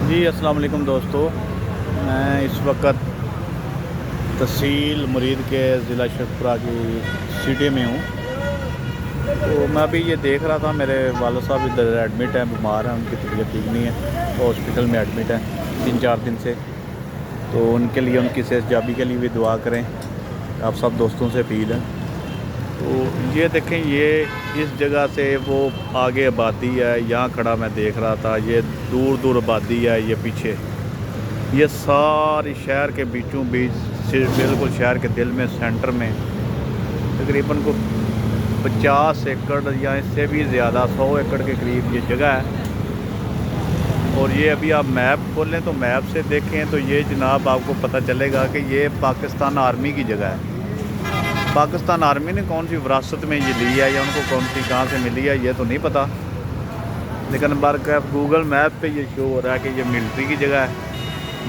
जी अस्सलाम वालेकुम दोस्तों। मैं इस वक्त तहसील मुरीद के ज़िला शेखपुरा की सिटी में हूँ। तो मैं अभी ये देख रहा था, मेरे वाला साहब इधर एडमिट हैं, बीमार हैं, उनकी तबीयत ठीक नहीं है, हॉस्पिटल में एडमिट हैं 3-4 दिन से। तो उनके लिए, उनकी सेहतयाबी के लिए भी दुआ करें। आप सब दोस्तों से अपील है। तो ये देखें, ये इस जगह से वो आगे आबादी है, यहाँ खड़ा मैं देख रहा था, ये दूर दूर आबादी है। ये पीछे ये सारी शहर के बीचों बीच, सिर्फ बिल्कुल शहर के दिल में, सेंटर में तकरीबन को 50 एकड़ या इससे भी ज़्यादा, 100 एकड़ के करीब ये जगह है। और ये अभी आप मैप खोलें तो मैप से देखें तो ये जनाब आपको पता चलेगा कि ये पाकिस्तान आर्मी की जगह है। पाकिस्तान आर्मी ने कौन सी विरासत में ये ली है या उनको कौन सी कहाँ से मिली है ये तो नहीं पता, लेकिन बार गूगल मैप पे ये शो हो रहा है कि ये मिलिट्री की जगह है,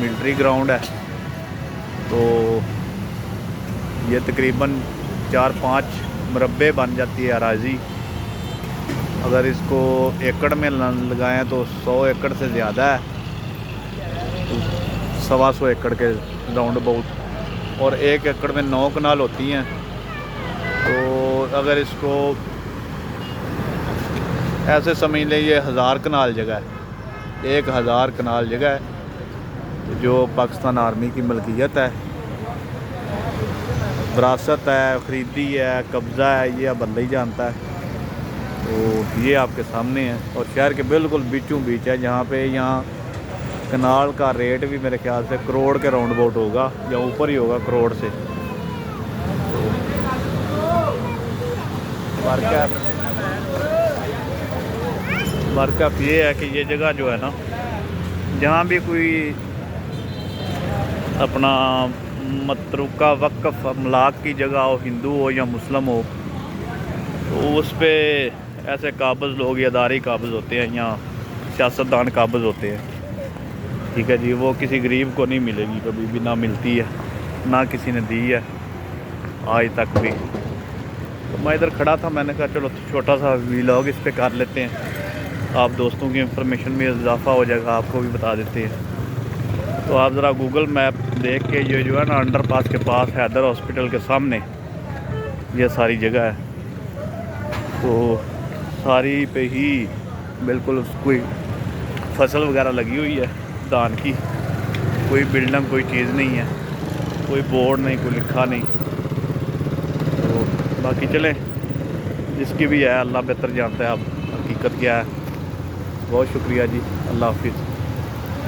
मिलिट्री ग्राउंड है। तो ये तकरीबन 4-5 मुरब्बे बन जाती है अराजी। अगर इसको एकड़ में लगाएं तो 100 एकड़ से ज़्यादा है, तो 125 एकड़ के राउंड अबाउट। और 1 एकड़ में 9 कनाल होती हैं। तो अगर इसको ऐसे समझ लें, ये 1000 कनाल जगह है, 1000 कनाल जगह है जो पाकिस्तान आर्मी की मलकियत है, विरासत है, ख़रीदी है, कब्ज़ा है, ये अब अल्लाह ही जानता है। तो ये आपके सामने है और शहर के बिल्कुल बीचों बीच है, जहाँ पे यहाँ कनाल का रेट भी मेरे ख्याल से करोड़ के राउंड अबाउट होगा या ऊपर ही होगा करोड़ से। तो वर्कअप ये है कि ये जगह जो है ना, जहाँ भी कोई अपना मतरूका वक्फ अमलाक की जगह हो, हिंदू हो या मुस्लिम हो, तो उस पर ऐसे काबिज़ लोग या दारी काबिज़ होते हैं या सियासतदान काबिज़ होते हैं। ठीक है जी, वो किसी गरीब को नहीं मिलेगी, कभी भी ना मिलती है, ना किसी ने दी है आज तक भी। तो मैं इधर खड़ा था, मैंने कहा चलो छोटा सा व्लॉग इस पे कर लेते हैं, आप दोस्तों की इंफॉर्मेशन में इजाफा हो जाएगा, आपको भी बता देते हैं। तो आप ज़रा गूगल मैप देख के, ये जो है ना अंडरपास के पास हैदर हॉस्पिटल के सामने ये सारी जगह है। तो सारी पे ही बिल्कुल कोई फसल वगैरह लगी हुई है धान की, कोई बिल्डिंग कोई चीज़ नहीं है, कोई बोर्ड नहीं, कोई लिखा नहीं। तो बाकी चलें, जिसकी भी है अल्लाह बेहतर जानता है अब हकीकत क्या है। बहुत शुक्रिया जी, अल्लाह हाफिज़।